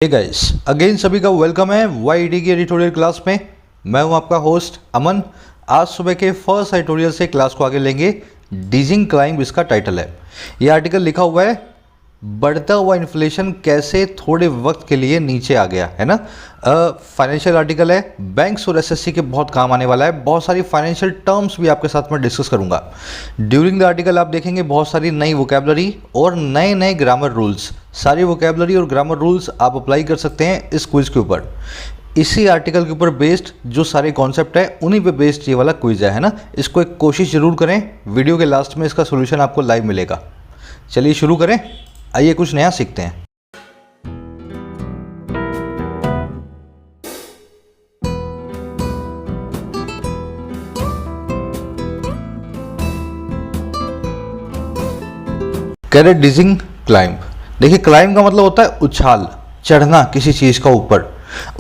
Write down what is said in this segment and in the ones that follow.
Hey guys again सभी का welcome है वाईटी की एडिटोरियल क्लास में। मैं हूं आपका होस्ट अमन। आज सुबह के फर्स्ट एडिटोरियल से क्लास को आगे लेंगे। डीजिंग क्लाइंब इसका टाइटल है। ये आर्टिकल लिखा हुआ है बढ़ता हुआ इन्फ्लेशन कैसे थोड़े वक्त के लिए नीचे आ गया, है ना। फाइनेंशियल आर्टिकल है, बैंक्स और एसएससी के बहुत काम आने वाला है। बहुत सारी फाइनेंशियल टर्म्स भी आपके साथ में डिस्कस करूंगा। ड्यूरिंग द आर्टिकल आप देखेंगे बहुत सारी नई वोकैबुलरी और नए नए ग्रामर रूल्स। सारी वोकैबुलरी और ग्रामर रूल्स आप अप्लाई कर सकते हैं इस क्विज के ऊपर। इसी आर्टिकल के ऊपर बेस्ड जो सारे कॉन्सेप्ट है उन्हीं पे बेस्ड ये वाला क्विज है ना। इसको एक कोशिश जरूर करें। वीडियो के लास्ट में इसका सोल्यूशन आपको लाइव मिलेगा। चलिए शुरू करें, आइए कुछ नया सीखते हैं। कह डीजिंग क्लाइंब। देखिए क्लाइंब का मतलब होता है उछाल, चढ़ना किसी चीज का ऊपर,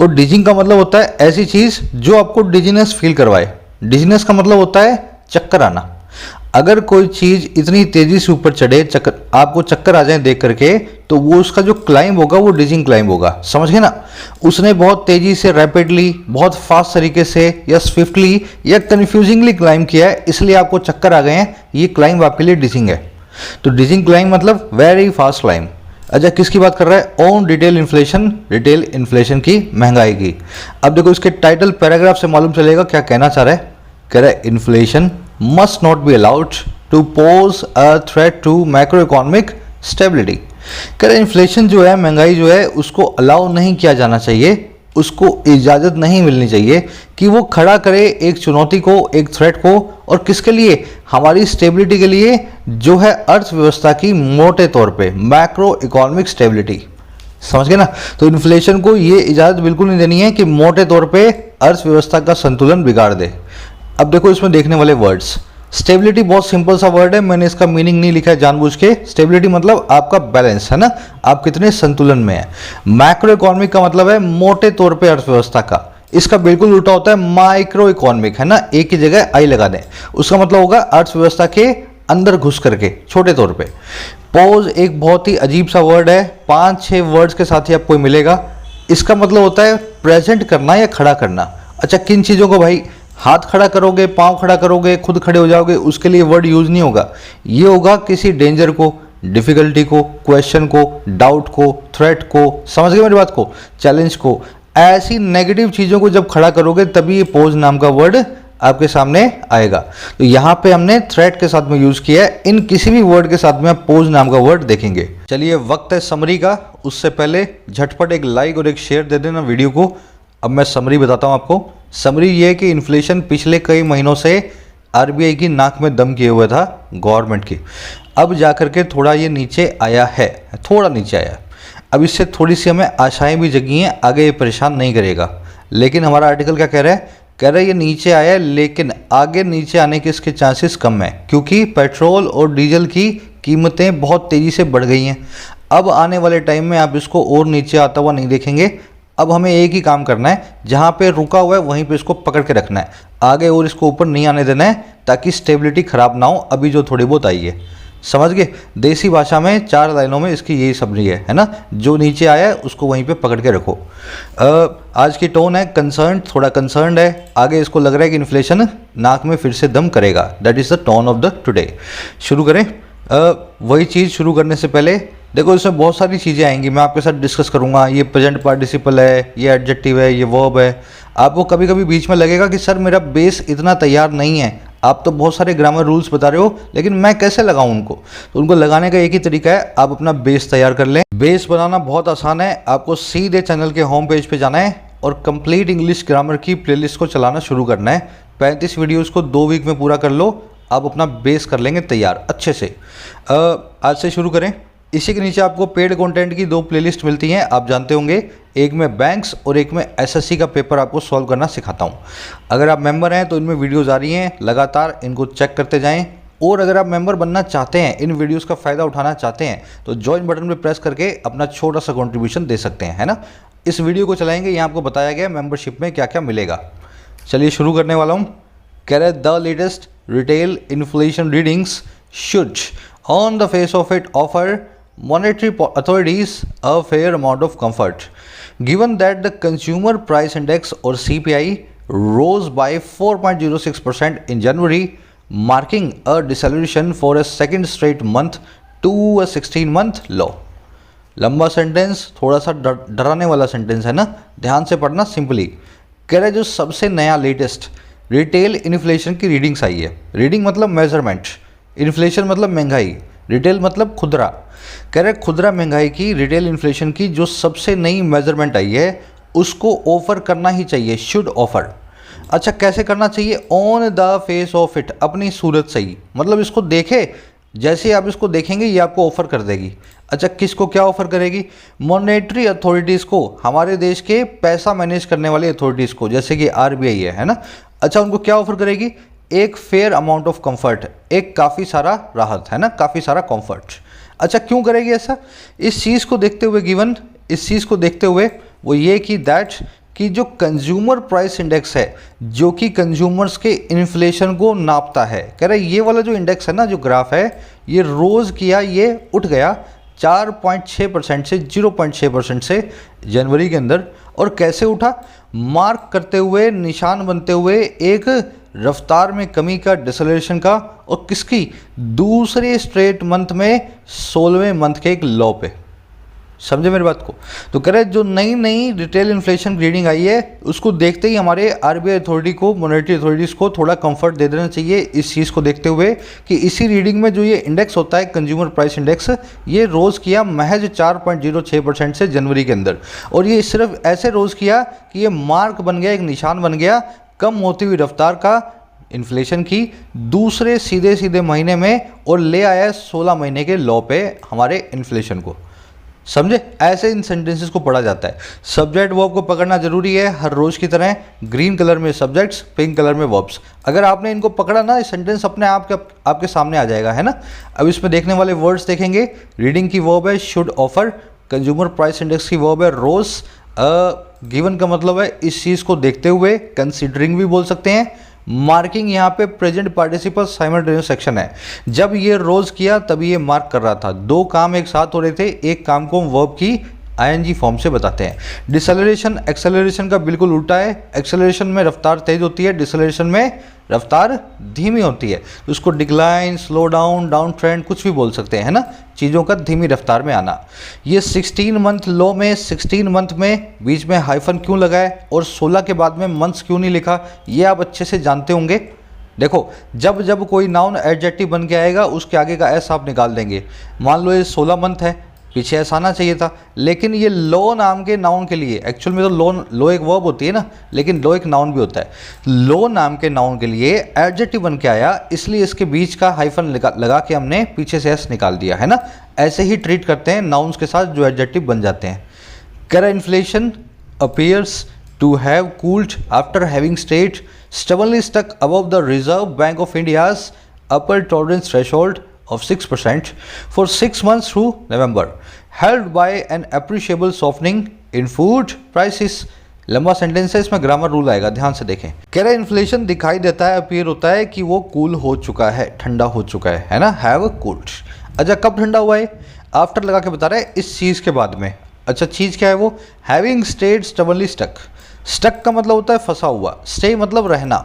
और डिजिंग का मतलब होता है ऐसी चीज जो आपको डिजीनेस फील करवाए। डिजीनेस का मतलब होता है चक्कर आना। अगर कोई चीज इतनी तेजी से ऊपर चढ़े, आपको चक्कर आ जाए देख करके, तो वो उसका जो क्लाइंब होगा वो डिजिंग क्लाइंब होगा। समझ गए ना। उसने बहुत तेजी से, रैपिडली, बहुत फास्ट तरीके से या स्विफ्टली या कंफ्यूजिंगली क्लाइंब किया है, इसलिए आपको चक्कर आ गए हैं। ये क्लाइंब आपके लिए डिजिंग है। तो डिजिंग क्लाइंब मतलब वेरी फास्ट क्लाइंब। अच्छा, किसकी बात कर रहा है? On retail inflation, retail inflation की, महंगाई की। अब देखो इसके टाइटल पैराग्राफ से मालूम चलेगा क्या कहना चाह रहा है। कह रहा है inflation must not be allowed to pose a threat to macroeconomic stability। कह रहे इन्फ्लेशन जो है, महंगाई जो है, उसको अलाउ नहीं किया जाना चाहिए, उसको इजाज़त नहीं मिलनी चाहिए कि वो खड़ा करे एक चुनौती को, एक थ्रेट को। और किसके लिए? हमारी स्टेबिलिटी के लिए, जो है अर्थव्यवस्था की मोटे तौर पे मैक्रो इकोनॉमिक स्टेबिलिटी। समझ गए ना। तो इन्फ्लेशन को ये इजाज़त बिल्कुल नहीं देनी है कि मोटे तौर पे अर्थव्यवस्था का संतुलन बिगाड़ दे। अब देखो इसमें देखने वाले वर्ड्स। स्टेबिलिटी बहुत सिंपल सा वर्ड है, मैंने इसका मीनिंग नहीं लिखा है जानबूझ के। स्टेबिलिटी मतलब आपका बैलेंस, है ना, आप कितने संतुलन में हैं। मैक्रो इकोनॉमिक का मतलब है मोटे तौर पे अर्थव्यवस्था का। इसका बिल्कुल उल्टा होता है माइक्रो इकोनॉमिक, है ना, एक ही जगह आई लगा दें। उसका मतलब होगा अर्थव्यवस्था के अंदर घुस करके, छोटे तौर पे। पोज एक बहुत ही अजीब सा वर्ड है, 5-6 वर्ड्स के साथ ही आपको मिलेगा। इसका मतलब होता है प्रेजेंट करना या खड़ा करना। अच्छा, किन चीज़ों को भाई? हाथ खड़ा करोगे, पांव खड़ा करोगे, खुद खड़े हो जाओगे, उसके लिए वर्ड यूज नहीं होगा। ये होगा किसी डेंजर को, डिफिकल्टी को, क्वेश्चन को, डाउट को, थ्रेट को, समझ गए मेरी बात को, चैलेंज को। ऐसी नेगेटिव चीज़ों को जब खड़ा करोगे तभी ये पोज नाम का वर्ड आपके सामने आएगा। तो यहाँ पे हमने थ्रेट के साथ में यूज किया है। इन किसी भी वर्ड के साथ में आप पोज नाम का वर्ड देखेंगे। चलिए वक्त है समरी का। उससे पहले झटपट एक लाइक और एक शेयर दे देना वीडियो को। अब मैं समरी बताता हूँ आपको। समरी ये है कि इन्फ्लेशन पिछले कई महीनों से आरबीआई की नाक में दम किए हुआ था, गवर्नमेंट की। अब जाकर के थोड़ा ये नीचे आया है, थोड़ा नीचे आया। अब इससे थोड़ी सी हमें आशाएं भी जगी हैं, आगे ये परेशान नहीं करेगा। लेकिन हमारा आर्टिकल क्या कह रहा है? कह रहा है ये नीचे आया है, लेकिन आगे नीचे आने के इसके चांसेस कम है, क्योंकि पेट्रोल और डीजल की कीमतें बहुत तेज़ी से बढ़ गई हैं। अब आने वाले टाइम में आप इसको और नीचे आता हुआ नहीं देखेंगे। अब हमें एक ही काम करना है, जहाँ पे रुका हुआ है वहीं पे इसको पकड़ के रखना है, आगे और इसको ऊपर नहीं आने देना है, ताकि स्टेबिलिटी खराब ना हो। अभी जो थोड़ी बहुत आई है, समझ गए। देसी भाषा में 4 लाइनों में इसकी यही समझी है ना। जो नीचे आया है उसको वहीं पे पकड़ के रखो। आज की टोन है कंसर्न, थोड़ा कंसर्न है। आगे इसको लग रहा है कि इन्फ्लेशन नाक में फिर से दम करेगा। That is the tone of the today. शुरू करें। वही चीज़ शुरू करने से पहले देखो इसमें बहुत सारी चीज़ें आएंगी, मैं आपके साथ डिस्कस करूंगा। ये प्रेजेंट पार्टिसिपल है, ये एडजेक्टिव है, ये वर्ब है। आपको कभी कभी बीच में लगेगा कि सर मेरा बेस इतना तैयार नहीं है, आप तो बहुत सारे ग्रामर रूल्स बता रहे हो, लेकिन मैं कैसे लगाऊं उनको? तो उनको लगाने का एक ही तरीका है, आप अपना बेस तैयार कर लें। बेस बनाना बहुत आसान है। आपको सीधे चैनल के होम पेज पे जाना है और कंप्लीट इंग्लिश ग्रामर की प्लेलिस्ट को चलाना शुरू करना है। 35 वीडियोज़ को 2 वीक में पूरा कर लो, आप अपना बेस कर लेंगे तैयार अच्छे से। आज से शुरू करें। इसी के नीचे आपको पेड कंटेंट की 2 प्लेलिस्ट मिलती हैं, आप जानते होंगे। एक में बैंक्स और एक में एसएससी का पेपर आपको सॉल्व करना सिखाता हूं। अगर आप मेंबर हैं तो इनमें वीडियोज़ आ रही हैं लगातार, इनको चेक करते जाएं। और अगर आप मेंबर बनना चाहते हैं, इन वीडियोज़ का फ़ायदा उठाना चाहते हैं, तो ज्वाइन बटन पर प्रेस करके अपना छोटा सा कॉन्ट्रीब्यूशन दे सकते हैं, है ना। इस वीडियो को चलाएंगे, यहाँ आपको बताया गया मेंबरशिप में क्या क्या मिलेगा। चलिए शुरू करने वाला हूँ। कह रहे the latest retail inflation readings should on the face of it offer monetary authorities a fair amount of comfort, given that the consumer price index or CPI rose by 4.06% in January, marking a deceleration for a second straight month to a 16-month low. लंबा sentence, थोड़ा सा डराने वाला sentence है ना, ध्यान से पढ़ना सिंपली। कह रहे जो सबसे नया लेटेस्ट रिटेल इन्फ्लेशन की रीडिंग्स आई है। रीडिंग मतलब मेजरमेंट, इन्फ्लेशन मतलब महंगाई, रिटेल मतलब खुदरा। कह रहे खुदरा महंगाई की, रिटेल इन्फ्लेशन की जो सबसे नई मेजरमेंट आई है उसको ऑफर करना ही चाहिए, शुड ऑफर। अच्छा कैसे करना चाहिए? On the face of it, अपनी सूरत से ही, मतलब इसको देखे, जैसे आप इसको देखेंगे ये आपको ऑफर कर देगी। अच्छा किसको क्या ऑफर करेगी? मॉनेटरी अथॉरिटीज़ को, हमारे देश के पैसा मैनेज करने वाली अथॉरिटीज़ को, जैसे कि आरबीआई है ना। अच्छा उनको क्या ऑफर करेगी? एक फेयर अमाउंट ऑफ कंफर्ट, एक काफ़ी सारा राहत है ना, काफ़ी सारा कंफर्ट। अच्छा क्यों करेगी ऐसा? इस चीज़ को देखते हुए, गिवन इस चीज़ को देखते हुए वो ये कि दैट कि जो कंज्यूमर प्राइस इंडेक्स है जो कि कंज्यूमर्स के इन्फ्लेशन को नापता है, कह रहे ये वाला जो इंडेक्स है ना, जो ग्राफ है, ये रोज़ किया, ये उठ गया 4.6% से 0.6% से जनवरी के अंदर। और कैसे उठा? मार्क करते हुए, निशान बनते हुए एक रफ्तार में कमी का, डिसलेशन का, और किसकी? दूसरे स्ट्रेट मंथ में 16वें मंथ के एक लो पे। समझे मेरी बात को? तो कह रहे जो नई नई रिटेल इन्फ्लेशन रीडिंग आई है उसको देखते ही हमारे आरबीआई अथॉरिटी को, मॉनेटरी अथॉरिटीज़ को थोड़ा कंफर्ट दे देना चाहिए इस चीज़ को देखते हुए कि इसी रीडिंग में जो ये इंडेक्स होता है कंज्यूमर प्राइस इंडेक्स, ये रोज़ किया महज 4.06% से जनवरी के अंदर। और ये सिर्फ ऐसे रोज़ किया कि ये मार्क बन गया, एक निशान बन गया कम होती हुई रफ्तार का इन्फ्लेशन की दूसरे सीधे सीधे महीने में, और ले आया 16 महीने के लो पे हमारे इन्फ्लेशन को। समझे? ऐसे इन सेंटेंसेस को पढ़ा जाता है। सब्जेक्ट वर्ब को पकड़ना जरूरी है हर रोज़ की तरह। ग्रीन कलर में सब्जेक्ट्स, पिंक कलर में वर्ब्स। अगर आपने इनको पकड़ा ना, इस सेंटेंस अपने आप आपके सामने आ जाएगा, है ना। अब इसमें देखने वाले वर्ड्स देखेंगे। रीडिंग की वर्ब है should offer, consumer price index की वर्ब है रोज, गिवन का मतलब है इस चीज़ को देखते हुए, कंसिडरिंग भी बोल सकते हैं। मार्किंग यहाँ पे प्रेजेंट पार्टिसिपल साइमल्टेनियस सेक्शन है, जब ये रोज किया तभी ये मार्क कर रहा था। दो काम एक साथ हो रहे थे, एक काम को हम वर्ब की आईएनजी फॉर्म से बताते हैं। डिसेलरेशन एक्सेलरेशन का बिल्कुल उल्टा है। एक्सेलरेशन में रफ्तार तेज होती है, डिसेलरेशन में रफ्तार धीमी होती है। तो उसको decline, slow down, down trend कुछ भी बोल सकते हैं, है ना, चीज़ों का धीमी रफ्तार में आना। ये 16 मंथ लो में 16 मंथ में बीच में हाइफन क्यों लगा है और 16 के बाद में मंथ्स क्यों नहीं लिखा, ये आप अच्छे से जानते होंगे। देखो जब जब कोई नाउन एडजेक्टिव बन के आएगा उसके आगे का एस आप निकाल देंगे। मान लो ये 16 मंथ है, पीछे ऐसा आना चाहिए था, लेकिन ये लो नाम के नाउन के लिए, एक्चुअल में तो लो एक वर्ब होती है ना, लेकिन लो एक नाउन भी होता है। लो नाम के नाउन के लिए एडजेक्टिव बन के आया, इसलिए इसके बीच का हाइफन लगा के हमने पीछे से एस निकाल दिया, है ना। ऐसे ही ट्रीट करते हैं नाउन्स के साथ जो एडजेक्टिव बन जाते हैं। Current inflation appears to have cooled after having stayed stubbornly stuck above the Reserve Bank of India's upper tolerance threshold of 6% for 6 months through November, helped by an appreciable softening in food prices। लंबा sentence है, इसमें grammar rule आएगा, ध्यान से देखें। कह रहे inflation दिखाई देता है, अपीयर होता है कि वो कूल हो चुका है, ठंडा हो चुका है ना, हैव कूल्ड। अच्छा कब ठंडा हुआ है? आफ्टर लगा के बता रहा है इस चीज़ के बाद में। अच्छा चीज़ क्या है वो? Having stayed stubbornly stuck. Stuck का मतलब होता है फंसा हुआ, स्टे मतलब रहना।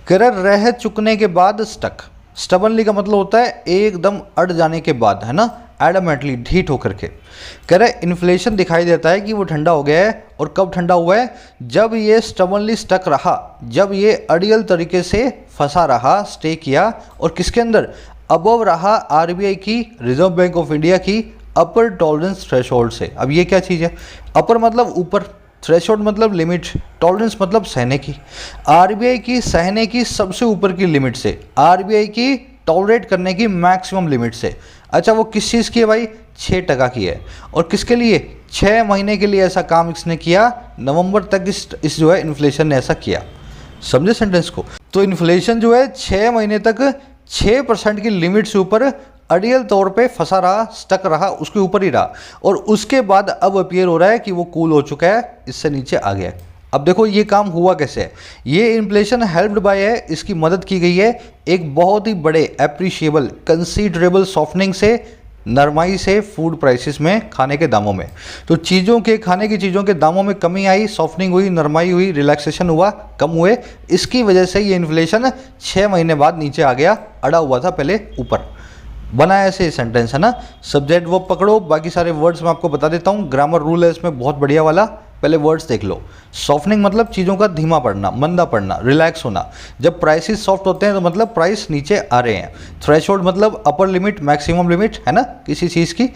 कह रहे रह चुकने के बाद स्टक। स्टबनली का मतलब होता है एकदम अड़ जाने के बाद, है ना, एडमेंटली ढीठ होकर के। कह रहे इन्फ्लेशन दिखाई देता है कि वो ठंडा हो गया है। और कब ठंडा हुआ है? जब ये स्टबनली स्टक रहा, जब ये अड़ियल तरीके से फंसा रहा, स्टे किया, और किसके अंदर? अबव रहा आरबीआई की, रिजर्व बैंक ऑफ इंडिया की अपर टॉलरेंस थ्रेशोल्ड से। अब ये क्या चीज़ है? अपर मतलब ऊपर, थ्रेशोल्ड मतलब लिमिट, टॉलरेंस मतलब सहने की। आरबीआई की सहने की सबसे ऊपर की लिमिट से, आरबीआई की टॉलरेट करने की मैक्सिमम लिमिट से। अच्छा वो किस चीज़ की है भाई? 6% की है। और किसके लिए? 6 महीने के लिए ऐसा काम इसने किया, नवंबर तक इस जो है इन्फ्लेशन ने ऐसा किया। समझे सेंटेंस को? तो इन्फ्लेशन जो है 6 महीने तक 6% की लिमिट से ऊपर अड़ियल तौर पे फंसा रहा, स्टक रहा, उसके ऊपर ही रहा, और उसके बाद अब अपीयर हो रहा है कि वो कूल हो चुका है, इससे नीचे आ गया है। अब देखो ये काम हुआ कैसे है। ये इन्फ्लेशन हेल्प्ड बाय है, इसकी मदद की गई है एक बहुत ही बड़े एप्रिशिएबल कंसीडरेबल सॉफ्टनिंग से नरमाई से फूड प्राइसेस में, खाने के दामों में। तो चीज़ों के, खाने की चीज़ों के दामों में कमी आई, सॉफ्टनिंग हुई, नरमाई हुई, रिलैक्सेशन हुआ, कम हुए। इसकी वजह से ये इन्फ्लेशन 6 महीने बाद नीचे आ गया, अड़ा हुआ था पहले ऊपर। बना ऐसे सेंटेंस है ना। सब्जेक्ट वर्ब पकड़ो, बाकी सारे वर्ड्स मैं आपको बता देता हूँ। ग्रामर रूल है इसमें बहुत बढ़िया वाला, पहले वर्ड्स देख लो। सॉफ्टनिंग मतलब चीज़ों का धीमा पड़ना, मंदा पड़ना, रिलैक्स होना। जब प्राइसेस सॉफ्ट होते हैं तो मतलब प्राइस नीचे आ रहे हैं। थ्रेशोल्ड मतलब अपर लिमिट, मैक्सिमम लिमिट है ना किसी चीज़ की।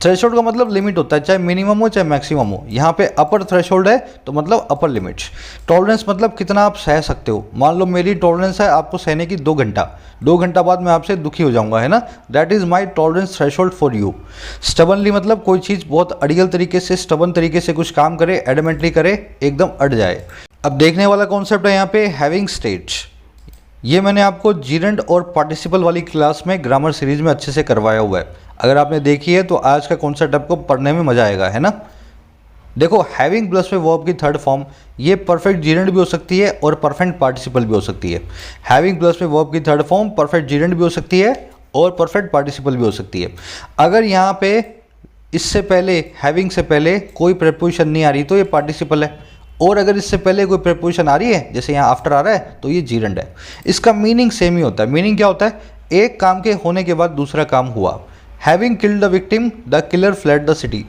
थ्रेशोल्ड का मतलब लिमिट होता है, चाहे मिनिमम हो चाहे मैक्सिमम हो। यहाँ पे अपर थ्रेशोल्ड है तो मतलब अपर लिमिट। टॉलरेंस मतलब कितना आप सह सकते हो। मान लो मेरी टॉलरेंस है आपको सहने की 2 घंटा, 2 घंटा बाद मैं आपसे दुखी हो जाऊंगा, है ना। That is my tolerance threshold for you. Stubbornly मतलब कोई चीज़ बहुत अड़ियल तरीके से, स्टबन तरीके से कुछ काम करे, एडमेंटली करे, एकदम अड़ जाए। अब देखने वाला कॉन्सेप्ट है यहाँ पे हैविंग स्टेट। ये मैंने आपको जीरेंड और पार्टिसिपल वाली क्लास में ग्रामर सीरीज में अच्छे से करवाया हुआ है। अगर आपने देखी है तो आज का कॉन्सेप्ट आपको पढ़ने में मजा आएगा, है ना। देखो हैविंग प्लस में वर्ब की थर्ड फॉर्म, ये परफेक्ट जीरेंड भी हो सकती है और परफेक्ट पार्टिसिपल भी हो सकती है। हैविंग प्लस में वर्ब की थर्ड फॉर्म परफेक्ट जीरेंड भी हो सकती है और परफेक्ट पार्टिसिपल भी हो सकती है। अगर यहाँ पे इससे पहले, हैविंग से पहले कोई प्रेपोजिशन नहीं आ रही तो ये पार्टिसिपल है, और अगर इससे पहले कोई प्रेपोजिशन आ रही है, जैसे यहाँ आफ्टर आ रहा है, तो ये जीरेंड है। इसका मीनिंग सेम ही होता है। मीनिंग क्या होता है? एक काम के होने के बाद दूसरा काम हुआ। Having killed the victim the killer fled the city.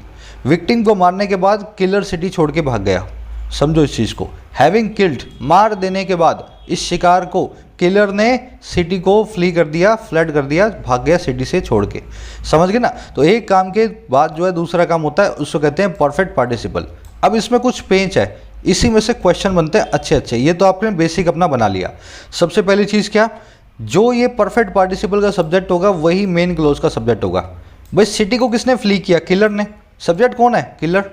Victim को मारने के बाद किलर सिटी छोड़ के भाग गया। समझो इस चीज़ को। हैविंग किल्ड, मार देने के बाद इस शिकार को किलर ने सिटी को फ्ली कर दिया, फ्लड कर दिया, भाग गया सिटी से छोड़ के। समझ गए ना। तो एक काम के बाद जो है दूसरा काम होता है, उसको कहते हैं परफेक्ट पार्टिसिपल। अब इसमें कुछ पेंच है, इसी में से क्वेश्चन बनते हैं अच्छे अच्छे। ये तो आपने बेसिक अपना बना लिया। सबसे पहली चीज़ क्या, जो ये परफेक्ट पार्टिसिपल का सब्जेक्ट होगा वही मेन क्लोज का सब्जेक्ट होगा। भाई सिटी को किसने फ्ली किया? किलर ने। सब्जेक्ट कौन है? किलर।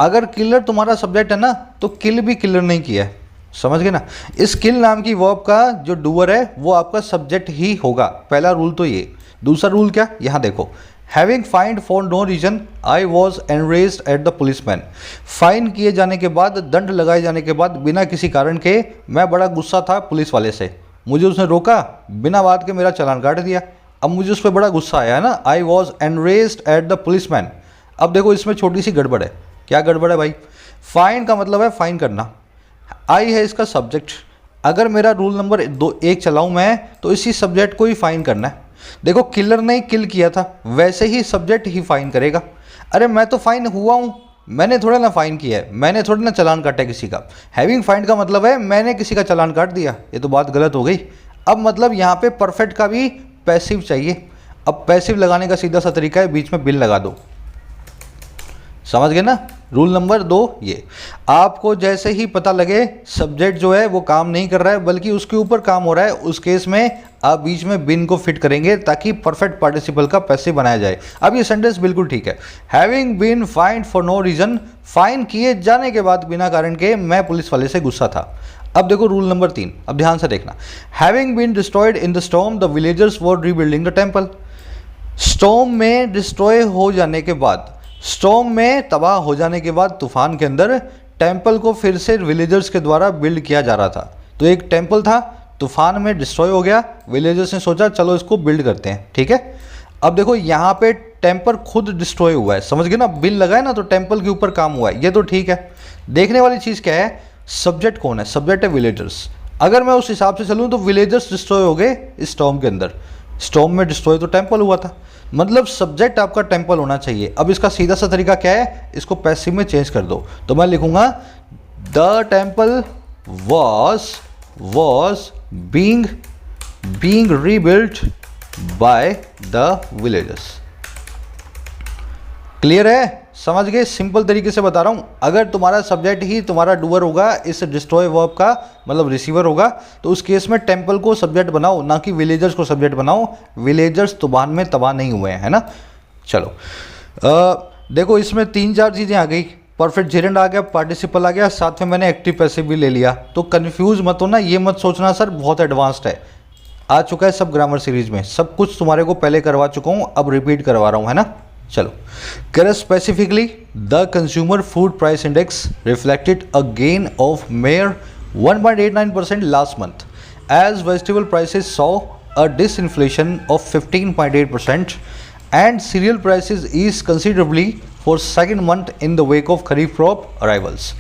अगर किलर तुम्हारा सब्जेक्ट है ना, तो किल भी किलर नहीं किया है। समझ गए ना। इस किल नाम की वर्ब का जो डूअर है वो आपका सब्जेक्ट ही होगा। पहला रूल तो ये। दूसरा रूल क्या, यहाँ देखो। Having fined for no reason I was enraged at the policeman. Fine किए जाने के बाद, दंड लगाए जाने के बाद, बिना किसी कारण के मैं बड़ा गुस्सा था पुलिस वाले से। मुझे उसने रोका, बिना बात के मेरा चालान काट दिया। अब मुझे उस पर बड़ा गुस्सा आया है ना। आई was enraged at the policeman. अब देखो इसमें छोटी सी गड़बड़ है। क्या गड़बड़ है भाई? फाइन का मतलब है फाइन करना, आई है इसका सब्जेक्ट। अगर मेरा रूल नंबर 1 चलाऊं मैं, तो इसी सब्जेक्ट को ही फाइन करना है। देखो किलर ने किल किया था, वैसे ही सब्जेक्ट ही फाइन करेगा। अरे मैं तो फाइन हुआ हूं, मैंने थोड़ा ना फाइन किया है, मैंने थोड़ा ना चालान काटा किसी का। हैविंग फाइन का मतलब है मैंने किसी का चालान काट दिया। ये तो बात गलत हो गई। अब मतलब यहाँ पे परफेक्ट का भी पैसिव चाहिए। अब पैसिव लगाने का सीधा सा तरीका है, बीच में बिल लगा दो। समझ गए ना। रूल नंबर 2 ये। आपको जैसे ही पता लगे सब्जेक्ट जो है वो काम नहीं कर रहा है बल्कि उसके ऊपर काम हो रहा है, उस केस में आप बीच में बिन को फिट करेंगे ताकि परफेक्ट पार्टिसिपल का पैसिव बनाया जाए। अब ये सेंटेंस बिल्कुल ठीक है। Having been fined for no reason, fine किए जाने के बाद बिना कारण के मैं पुलिस वाले से गुस्सा था। अब देखो रूल नंबर 3, अब ध्यान से देखना। Having been destroyed in the storm the villagers were rebuilding the temple. Storm में डिस्ट्रॉय हो जाने के बाद, स्टॉर्म में तबाह हो जाने के बाद, तूफान के अंदर टेम्पल को फिर से विलेजर्स के द्वारा बिल्ड किया जा रहा था। तो एक टेम्पल था, तूफान में डिस्ट्रॉय हो गया, विलेजर्स ने सोचा चलो इसको बिल्ड करते हैं। ठीक है। अब देखो यहाँ पे टेम्पल खुद डिस्ट्रॉय हुआ है। समझ गए ना। बिल लगा है ना, तो टेम्पल के ऊपर काम हुआ है, ये तो ठीक है। देखने वाली चीज़ क्या है, सब्जेक्ट कौन है? सब्जेक्ट है विलेजर्स। अगर मैं उस हिसाब से चलूँ तो विलेजर्स डिस्ट्रॉय हो गए इस स्टॉर्म के अंदर। स्टॉर्म में डिस्ट्रॉय तो टेम्पल हुआ था, मतलब सब्जेक्ट आपका टेम्पल होना चाहिए। अब इसका सीधा सा तरीका क्या है, इसको पैसिव में चेंज कर दो। तो मैं लिखूंगा the temple was being rebuilt by the villagers. Clear है? समझ गए? सिंपल तरीके से बता रहा हूं। अगर तुम्हारा सब्जेक्ट ही तुम्हारा डूअर होगा, इस डिस्ट्रॉय वर्ब का मतलब रिसीवर होगा, तो उस केस में टेम्पल को सब्जेक्ट बनाओ, ना कि विलेजर्स को सब्जेक्ट बनाओ। विलेजर्स तूफान में तबाह नहीं हुए हैं, है ना। चलो देखो इसमें 3-4 चीज़ें आ गई। परफेक्ट जेरेंड आ गया, पार्टिसिपल आ गया, साथ में मैंने एक्टिव पैसिव भी ले लिया। तो कन्फ्यूज मत होना, ये मत सोचना सर बहुत एडवांस्ड है। आ चुका है सब ग्रामर सीरीज में, सब कुछ तुम्हारे को पहले करवा चुका हूँ, अब रिपीट करवा रहा हूँ, है ना। चलो, करें specifically the consumer food price index reflected a gain of mere 1.89% last month as vegetable prices saw a disinflation of 15.8% and cereal prices ease considerably for second month in the wake of kharif crop arrivals.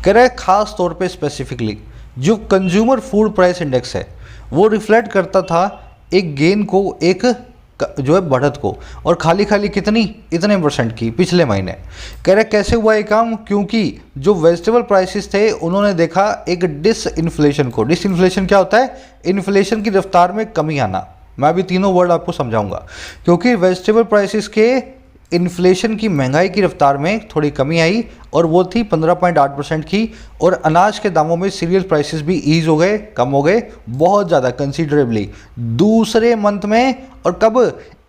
कह रहे हैं खास तौर पे specifically जो consumer food price index है वो reflect करता था एक गेन को, एक जो है बढ़त को, और खाली खाली कितनी, इतने परसेंट की पिछले महीने। कह रहे कैसे हुआ ये काम, क्योंकि जो वेजिटेबल प्राइसेस थे उन्होंने देखा एक डिसइन्फ्लेशन को। डिसइन्फ्लेशन क्या होता है? इन्फ्लेशन की रफ्तार में कमी आना। मैं अभी तीनों वर्ड आपको समझाऊंगा, क्योंकि वेजिटेबल प्राइसेस के इन्फ्लेशन की, महंगाई की रफ्तार में थोड़ी कमी आई और वो थी 15.8% की। और अनाज के दामों में सीरियल प्राइसेस भी ईज हो गए, कम हो गए बहुत ज़्यादा, कंसीडरेबली दूसरे मंथ में। और कब?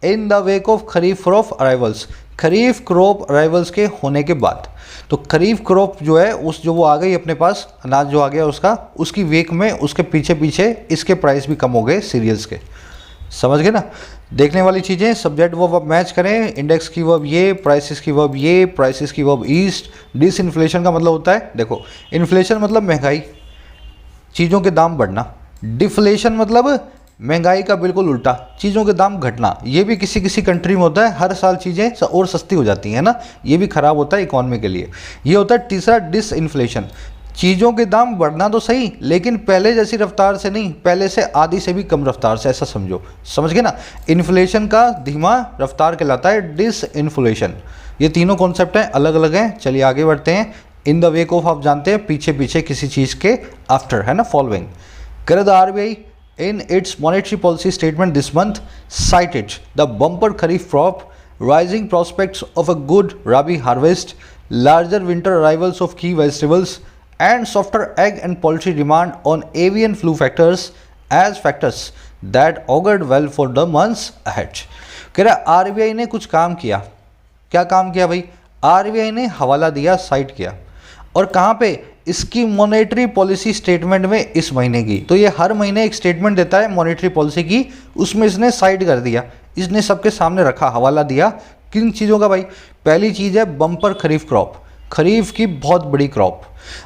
इन the wake of kharif crop arrivals, kharif crop arrivals के होने के बाद। तो खरीफ क्रॉप जो है उस जो वो आ गई अपने पास, अनाज जो आ गया उसका, उसकी वेक में, उसके पीछे पीछे इसके प्राइस भी कम हो गए सीरियल्स के। समझ गए ना? देखने वाली चीज़ें, सब्जेक्ट वर्ब आप मैच करें, इंडेक्स की वर्ब ये, प्राइसेस की वर्ब ये, प्राइसेस की वर्ब ईस्ट। डिसइन्फ्लेशन का मतलब होता है, देखो इन्फ्लेशन मतलब महंगाई, चीज़ों के दाम बढ़ना। डिफ्लेशन मतलब महंगाई का बिल्कुल उल्टा, चीज़ों के दाम घटना। ये भी किसी किसी कंट्री में होता है, हर साल चीज़ें और सस्ती हो जाती हैं ना, ये भी खराब होता है इकॉनमी के लिए। ये होता है तीसरा डिसइन्फ्लेशन, चीज़ों के दाम बढ़ना तो सही लेकिन पहले जैसी रफ्तार से नहीं, पहले से आधी से भी कम रफ्तार से, ऐसा समझो। समझ गए ना? इन्फ्लेशन का धीमा रफ्तार कहलाता है डिसइन्फ्लेशन। ये तीनों कॉन्सेप्ट हैं, अलग अलग हैं। चलिए आगे बढ़ते हैं। इन द वेक ऑफ आप जानते हैं पीछे पीछे किसी चीज़ के, आफ्टर है ना, फॉलोइंग। करे the RBI in its monetary policy statement this month cited the bumper kharif crop, rising prospects of a good rabi harvest, larger winter arrivals of key vegetables and softer egg and poultry demand on avian flu factors as factors that augured well for the months ahead। कह रहा RBI ने कुछ काम किया। क्या काम किया भाई? आरबीआई ने हवाला दिया, साइट किया। और कहाँ पे? इसकी मॉनेटरी पॉलिसी स्टेटमेंट में इस महीने की। तो ये हर महीने एक स्टेटमेंट देता है मॉनेटरी पॉलिसी की, उसमें इसने साइड कर दिया, इसने सबके सामने रखा, हवाला दिया। किन चीज़ों का भाई? पहली चीज़ है बम्पर खरीफ क्रॉप, खरीफ की बहुत बड़ी क्रॉप।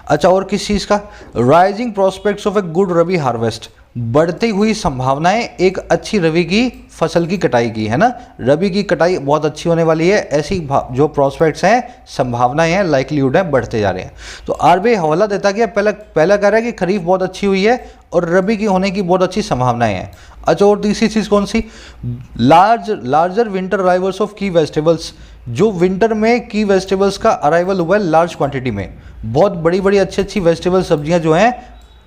अच्छा, और किस चीज़ का? Rising prospects of a good rabi harvest, बढ़ती हुई संभावनाएं एक अच्छी रबी की फसल की कटाई की, है ना। रबी की कटाई बहुत अच्छी होने वाली है, ऐसी जो प्रोस्पेक्ट्स हैं, संभावनाएं हैं, लाइकलीहुड है, बढ़ते जा रहे हैं। तो आरबीआई हवाला देता कि पहला कह रहा है कि खरीफ बहुत अच्छी हुई है और रबी की होने की बहुत अच्छी संभावनाएं हैं। अच्छा, और तीसरी चीज़ कौन सी? लार्जर विंटर अराइवल्स ऑफ की वेजिटेबल्स, जो विंटर में की वेजिटेबल्स का अराइवल हुआ है लार्ज क्वांटिटी में, बहुत बड़ी बड़ी अच्छी अच्छी वेजिटेबल सब्जियां जो हैं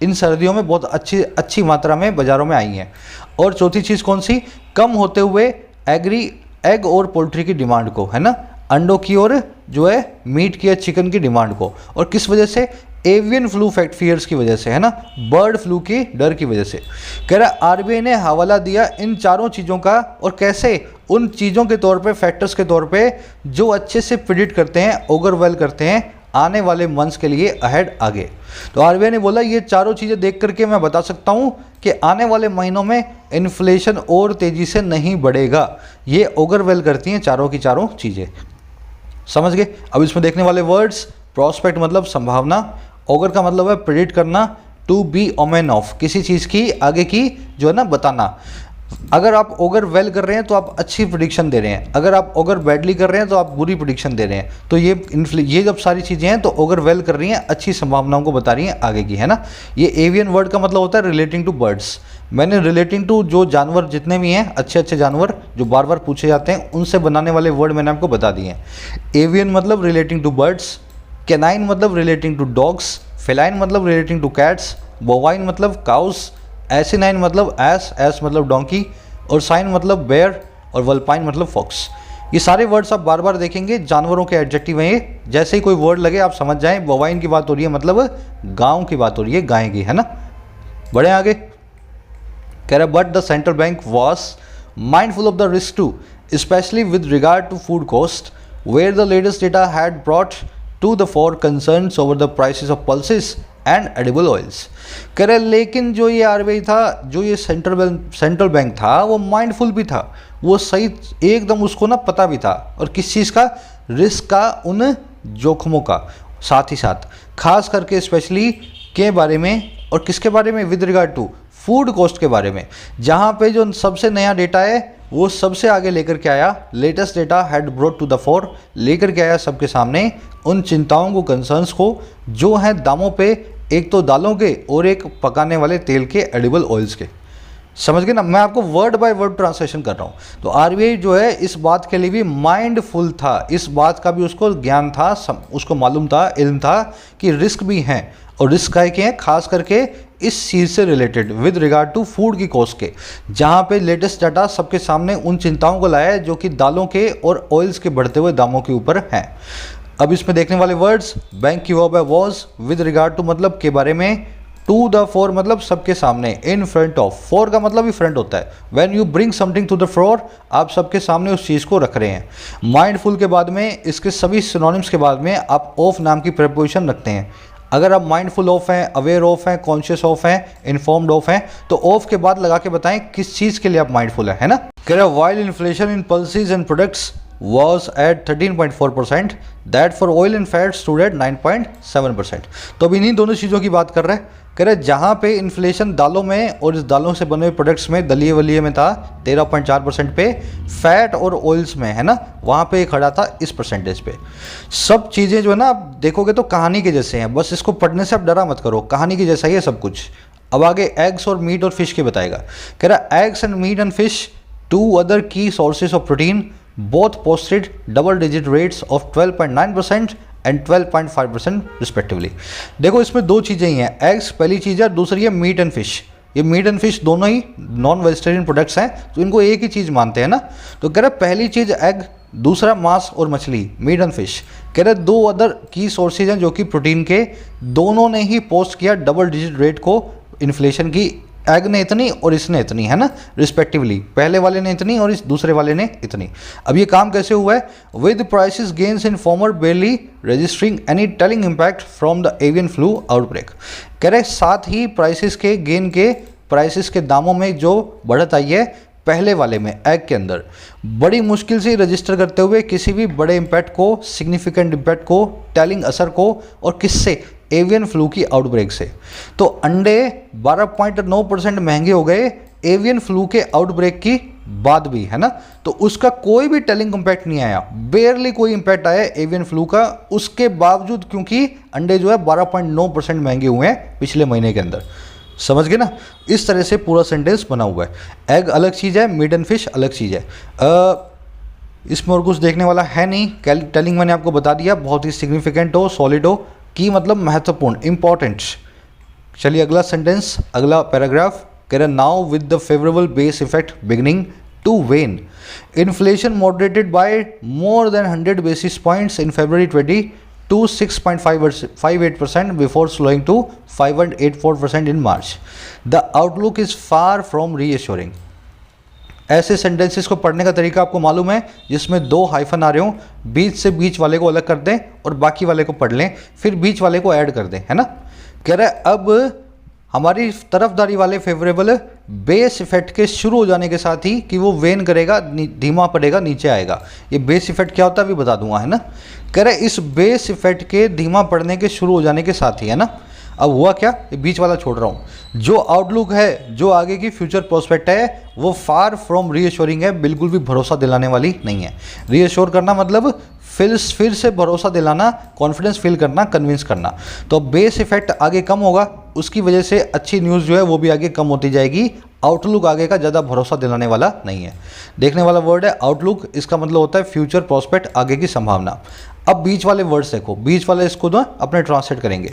इन सर्दियों में बहुत अच्छी मात्रा में बाज़ारों में आई हैं। और चौथी चीज़ कौन सी? कम होते हुए एग और पोल्ट्री की डिमांड को, है ना, अंडों की और जो है मीट की या चिकन की डिमांड को। और किस वजह से? एवियन फ्लू फियर्स की वजह से, है ना, बर्ड फ्लू की डर की वजह से। कह रहा आरबीआई ने हवाला दिया इन चारों चीज़ों का, और कैसे? उन चीज़ों के तौर पे, फैक्टर्स के तौर पे जो अच्छे से प्रिडिक्ट करते हैं, ओवरवेल करते हैं आने वाले मंथ्स के लिए, अहेड, आगे। तो आरबीआई ने बोला ये चारों चीज़ें देख करके मैं बता सकता हूँ कि आने वाले महीनों में इन्फ्लेशन और तेज़ी से नहीं बढ़ेगा। ये ओवरवेल करती हैं चारों की चारों चीज़ें। समझ गए? अब इसमें देखने वाले वर्ड्स, प्रोस्पेक्ट मतलब संभावना, ओगर का मतलब है प्रेडिक्ट करना, टू बी ओमेन ऑफ, किसी चीज़ की आगे की जो है ना बताना। अगर आप ओगर वेल कर रहे हैं तो आप अच्छी प्रिडिक्शन दे रहे हैं, अगर आप ओगर बैडली कर रहे हैं तो आप बुरी प्रिडिक्शन दे रहे हैं। तो ये जब सारी चीज़ें हैं तो ओगर वेल कर रही हैं, अच्छी संभावनाओं को बता रही हैं आगे की, है ना। ये एवियन वर्ड का मतलब होता है रिलेटिंग टू बर्ड्स। मैंने रिलेटिंग टू जो जानवर जितने भी हैं, अच्छे अच्छे जानवर जो बार बार पूछे जाते हैं, उनसे बनाने वाले वर्ड मैंने आपको बता दिए हैं। एवियन मतलब रिलेटिंग टू बर्ड्स, कैनाइन मतलब रिलेटिंग टू डॉग्स, फेलाइन मतलब रिलेटिंग टू कैट्स, बोवाइन मतलब काउस, एसिनाइन मतलब एस मतलब डोंकी, और साइन मतलब बेयर, और वल्पाइन मतलब फॉक्स। ये सारे वर्ड्स आप बार बार देखेंगे, जानवरों के एडजेक्टिव हैं ये। जैसे ही कोई वर्ड लगे आप समझ जाएं बोवाइन की बात हो रही है, मतलब गांव की बात हो रही है, गाय की, है ना। बढ़े आगे। कह रहा but the central bank was mindful of the risk to, specially with regard to food cost, where the latest data had brought to the fore concerns over the prices of pulses and edible oils. कह रहे लेकिन जो ये RBI था, जो ये central bank था, वो माइंडफुल भी था, वो सही एकदम उसको ना पता भी था, और किस चीज़ का? रिस्क का, उन जोखमों का, साथ ही साथ खास करके स्पेशली के बारे में, और किसके बारे में? With regard to food cost के बारे में, जहाँ पे जो सबसे नया डेटा है वो सबसे आगे लेकर के आया, latest data had brought to the fore, लेकर के आया सबके सामने उन चिंताओं को, कंसर्न्स को जो हैं दामों पे, एक तो दालों के और एक पकाने वाले तेल के, एडिबल ऑयल्स के। समझ गए ना, मैं आपको वर्ड बाय वर्ड ट्रांसलेशन कर रहा हूँ। तो आरबीआई जो है इस बात के लिए भी माइंडफुल था, इस बात का भी उसको ज्ञान था, उसको मालूम था, इल्म था कि रिस्क भी हैं, और रिस्क है कि हैं खास करके इस चीज़ से related with regard to food की कॉस्ट के, जहाँ पे लेटेस्ट डाटा सबके सामने उन चिंताओं को लाया है जो कि दालों के और ऑयल्स के बढ़ते हुए दामों के ऊपर हैं। अब इसमें देखने वाले वर्ड्स, बैंक की वॉज विद रिगार्ड टू मतलब के बारे में, टू द फोर मतलब सबके सामने, इन फ्रंट ऑफ, फोर का मतलब ही फ्रंट होता है। When you bring something to the floor, आप सबके सामने उस चीज़ को रख रहे हैं। माइंडफुल के बाद में, इसके सभी सिनोनिम्स के बाद में आप ऑफ नाम की प्रीपोजिशन रखते हैं। अगर आप माइंडफुल ऑफ हैं, अवेयर ऑफ हैं, कॉन्शियस ऑफ हैं, इन्फॉर्म्ड ऑफ हैं, तो ऑफ के बाद लगा के बताएं किस चीज़ के लिए आप माइंडफुल है ना। कह रहा है while inflation in pulses and products was at 13.4%, that for oil and fat stood at 9.7%। तो अब इन्हीं दोनों चीज़ों की बात कर रहे हैं। कह रहे जहाँ पे इन्फ्लेशन दालों में और इस दालों से बने हुए प्रोडक्ट्स में, दलिए वलिए में था 13.4% पे, फैट और ऑयल्स में है ना, वहाँ पे खड़ा था इस परसेंटेज पे। सब चीज़ें जो है ना आप देखोगे तो कहानी के जैसे हैं, बस इसको पढ़ने से आप डरा मत करो, कहानी के जैसा ही है सब कुछ। अब आगे एग्स और मीट और फिश के बताएगा। कह रहा eggs and meat and fish, two other key sources of protein, both posted double digit rates of 12.9% and 12.5% respectively. देखो इसमें दो चीज़ें ही हैं, एग्स पहली चीज़ है, दूसरी है मीट एंड फिश। ये मीट एंड फिश दोनों ही नॉन वेजिटेरियन प्रोडक्ट्स हैं, तो इनको एक ही चीज़ मानते हैं ना। तो कह रहे पहली चीज़ एग, दूसरा मांस और मछली, मीट एंड फिश। कह रहे दो अदर की सोर्सेज हैं जो कि प्रोटीन के, दोनों ने ही पोस्ट किया डबल डिजिट रेट को इन्फ्लेशन की। एग ने इतनी और इसने इतनी है ना रिस्पेक्टिवली, पहले वाले ने इतनी और इस दूसरे वाले ने इतनी। अब ये काम कैसे हुआ है, with prices gains in farmer barely registering any telling impact from the avian flu outbreak. कह रहे साथ ही प्राइसेस के गेन के, प्राइसेस के दामों में जो बढ़त आई है पहले वाले में एग के अंदर, बड़ी मुश्किल से रजिस्टर करते हुए किसी भी बड़े इम्पैक्ट को, सिग्निफिकेंट इम्पैक्ट को, टेलिंग असर को, और किससे, एवियन फ्लू की आउटब्रेक से। तो अंडे 12.9% महंगे हो गए एवियन फ्लू के आउटब्रेक की बाद भी, है ना। तो उसका कोई भी टेलिंग इम्पैक्ट नहीं आया, बेयरली कोई इम्पैक्ट आया एवियन फ्लू का, उसके बावजूद, क्योंकि अंडे जो है 12.9% महंगे हुए हैं पिछले महीने के अंदर। समझ गए ना, इस तरह से पूरा सेंटेंस बना हुआ है। एग अलग चीज़ है, मीट एंड फिश अलग चीज़ है। इसमें और कुछ देखने वाला है नहीं, टेलिंग मैंने आपको बता दिया, बहुत ही सिग्निफिकेंट हो, सॉलिड हो, की मतलब महत्वपूर्ण, इंपॉर्टेंट। चलिए अगला सेंटेंस, अगला पैराग्राफ। कह रहा now with the favourable base effect beginning to wane, inflation moderated by more than 100 basis points in February 20 to 6.58% before slowing to 5.84% in March. The outlook is far from reassuring. ऐसे sentences को पढ़ने का तरीका आपको मालूम है, जिसमें दो हाइफन आ रहे हो, बीच से बीच वाले को अलग कर दें और बाकी वाले को पढ़ लें, फिर बीच वाले को ऐड कर दें, है ना। कह रहा है अब हमारी तरफदारी वाले फेवरेबल बेस इफेक्ट के शुरू हो जाने के साथ ही कि वो वेन करेगा, धीमा पड़ेगा, नीचे आएगा। ये बेस इफेक्ट क्या होता है अभी बता दूंगा, है ना। कह रहे इस बेस इफेक्ट के धीमा पड़ने के शुरू हो जाने के साथ ही, है ना। अब हुआ क्या, ये बीच वाला छोड़ रहा हूँ, जो आउटलुक है, जो आगे की फ्यूचर प्रोस्पेक्ट है, वो फार फ्रॉम रीअश्योरिंग है, बिल्कुल भी भरोसा दिलाने वाली नहीं है। रीअश्योर करना मतलब फिर से भरोसा दिलाना, कॉन्फिडेंस फील करना, कन्विंस करना। तो बेस इफेक्ट आगे कम होगा, उसकी वजह से अच्छी न्यूज़ जो है वो भी आगे कम होती जाएगी। आउटलुक आगे का ज़्यादा भरोसा दिलाने वाला नहीं है। देखने वाला वर्ड है आउटलुक, इसका मतलब होता है फ्यूचर प्रोस्पेक्ट, आगे की संभावना। अब बीच वाले वर्ड्स देखो, बीच वाले इसको ना अपने ट्रांसलेट करेंगे।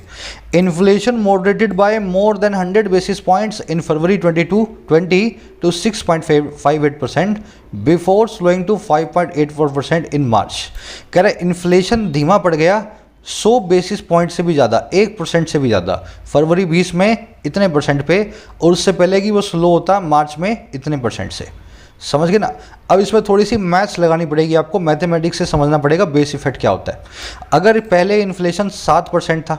Inflation moderated by more than 100 basis points in February 2020 to 6.58% before slowing to 5.84% in March. कह रहे इन्फ्लेशन धीमा पड़ गया 100 बेसिस पॉइंट से भी ज़्यादा, 1% से भी ज़्यादा, फरवरी 20 में इतने परसेंट पे, और उससे पहले कि वो स्लो होता मार्च में इतने परसेंट से। समझ गए ना। अब इसमें थोड़ी सी मैथ्स लगानी पड़ेगी आपको, मैथमेटिक्स से समझना पड़ेगा बेस इफेक्ट क्या होता है। अगर पहले इन्फ्लेशन 7% था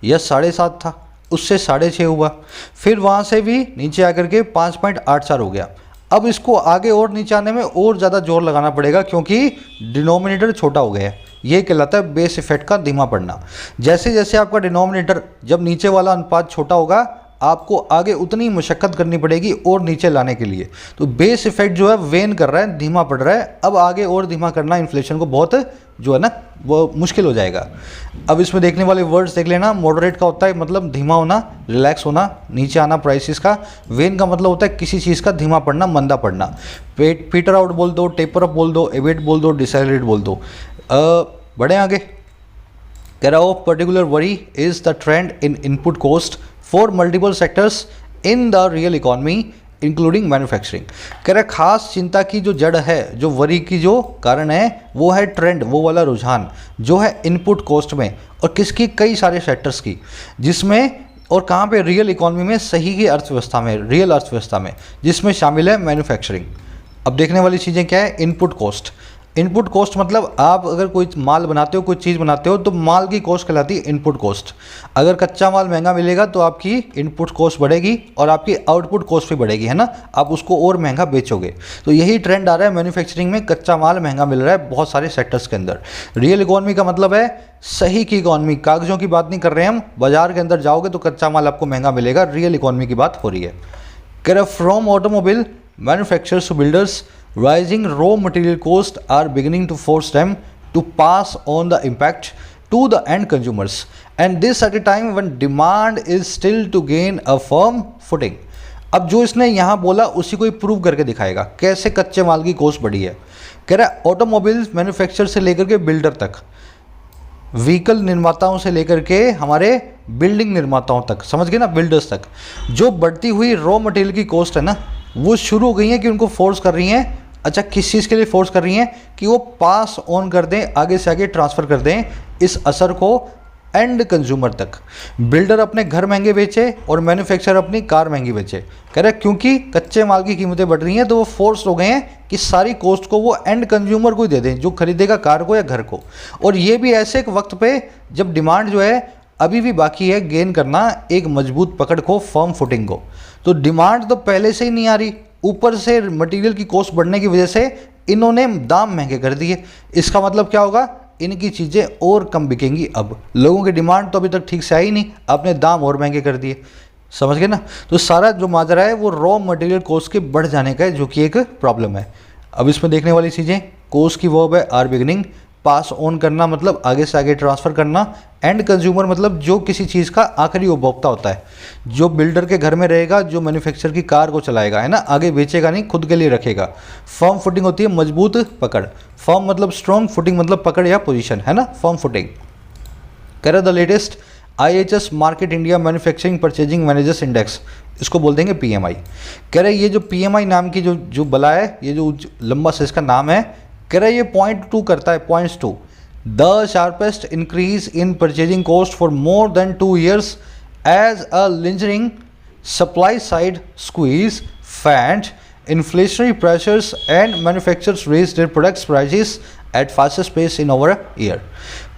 या 7.5 था, उससे 6.5 हुआ, फिर वहाँ से भी नीचे आकर के 5.84 हो गया। अब इसको आगे और नीचे आने में और ज़्यादा जोर लगाना पड़ेगा, क्योंकि डिनोमिनेटर छोटा हो गया है। ये कहलाता है बेस इफेक्ट का धीमा पड़ना। जैसे जैसे आपका डिनोमिनेटर, जब नीचे वाला अनुपात छोटा होगा, आपको आगे उतनी मशक्क़त करनी पड़ेगी और नीचे लाने के लिए। तो बेस इफेक्ट जो है वेन कर रहा है, धीमा पड़ रहा है, अब आगे और धीमा करना इन्फ्लेशन को बहुत जो है ना वो मुश्किल हो जाएगा। अब इसमें देखने वाले वर्ड्स देख लेना। मॉडरेट का होता है मतलब धीमा होना, रिलैक्स होना, नीचे आना प्राइसेस का। वेन का मतलब होता है किसी चीज़ का धीमा पड़ना, मंदा पड़ना। पीटर आउट बोल दो, टेपर अप बोल दो, एवेट बोल दो, डिसेलरेट बोल दो। बढ़े आगे। कह रहा हो particular worry is the trend in input cost for multiple sectors in the real economy including manufacturing. कह रहा खास चिंता की जो जड़ है, जो वरी की जो कारण है, वो है ट्रेंड, वो वाला रुझान जो है इनपुट कॉस्ट में और किसकी, कई सारे सेक्टर्स की, जिसमें और कहाँ पे, रियल इकॉनमी में, सही की अर्थव्यवस्था में, रियल अर्थव्यवस्था में, जिसमें शामिल है मैन्युफैक्चरिंग। अब देखने वाली चीज़ें क्या है, इनपुट कॉस्ट। इनपुट कॉस्ट मतलब आप अगर कोई माल बनाते हो, कोई चीज़ बनाते हो, तो माल की कॉस्ट कहलाती है इनपुट कॉस्ट। अगर कच्चा माल महंगा मिलेगा तो आपकी इनपुट कॉस्ट बढ़ेगी और आपकी आउटपुट कॉस्ट भी बढ़ेगी, है ना, आप उसको और महंगा बेचोगे। तो यही ट्रेंड आ रहा है मैन्युफैक्चरिंग में, कच्चा माल महंगा मिल रहा है बहुत सारे सेक्टर्स के अंदर। रियल इकॉनमी का मतलब है सही की इकॉनमी, कागजों की बात नहीं कर रहे हैं हम। बाजार के अंदर जाओगे तो कच्चा माल आपको महंगा मिलेगा, रियल इकॉनमी की बात हो रही है। कह रहे from automobile manufacturers to builders, rising raw material costs are beginning to force them to pass on the impact to the end consumers, and this at a time when demand is still to gain a firm footing। अब जो इसने यहाँ बोला उसी को ही prove करके दिखाएगा कैसे कच्चे माल की कॉस्ट बढ़ी है। कह रहा है ऑटोमोबाइल मैन्युफैक्चर से लेकर के बिल्डर तक, व्हीकल निर्माताओं से लेकर के हमारे बिल्डिंग निर्माताओं तक, समझ गए ना, बिल्डर्स तक, जो बढ़ती हुई रॉ मटेरियल की कॉस्ट है ना, वो शुरू हो गई है कि उनको फोर्स कर रही हैं। अच्छा, किस चीज़ के लिए फोर्स कर रही हैं कि वो पास ऑन कर दें, आगे से आगे ट्रांसफ़र कर दें इस असर को एंड कंज्यूमर तक। बिल्डर अपने घर महंगे बेचे और मैन्युफैक्चरर अपनी कार महंगी बेचे। कह रहे क्योंकि कच्चे माल की कीमतें बढ़ रही हैं तो वो फोर्स हो गए हैं कि सारी कॉस्ट को वो एंड कंज्यूमर को ही दे दें, जो खरीदेगा कार को या घर को। और ये भी ऐसे एक वक्त पे जब डिमांड जो है अभी भी बाकी है गेन करना एक मजबूत पकड़ को, फर्म फुटिंग को। तो डिमांड तो पहले से ही नहीं आ रही, ऊपर से मटेरियल की कॉस्ट बढ़ने की वजह से इन्होंने दाम महंगे कर दिए। इसका मतलब क्या होगा, इनकी चीज़ें और कम बिकेंगी। अब लोगों की डिमांड तो अभी तक ठीक से आई नहीं, आपने दाम और महंगे कर दिए, समझ गए ना। तो सारा जो माजरा है वो रॉ मटेरियल कॉस्ट के बढ़ जाने का है, जो कि एक प्रॉब्लम है। अब इसमें देखने वाली चीज़ें, कॉस्ट की वर्ब है आर बिगनिंग, पास ऑन करना मतलब आगे से आगे ट्रांसफ़र करना, एंड कंज्यूमर मतलब जो किसी चीज़ का आखिरी उपभोक्ता होता है, जो बिल्डर के घर में रहेगा, जो मैन्युफैक्चर की कार को चलाएगा, है ना, आगे बेचेगा नहीं, खुद के लिए रखेगा। फर्म फुटिंग होती है मजबूत पकड़, फर्म मतलब स्ट्रॉन्ग, फुटिंग मतलब पकड़ या पोजीशन, है ना, फर्म फुटिंग। कह रहा the latest IHS market India manufacturing purchasing managers index, इसको बोल देंगे PMI। कह रहे ये जो PMI नाम की जो बला है, ये जो लंबा से इसका नाम है, कह रहा है ये 0.2 करता है, 0.2 the sharpest increase in purchasing cost for more than 2 years as a lingering supply side squeeze fanned inflationary pressures and manufacturers raise their products prices at fastest pace in over year.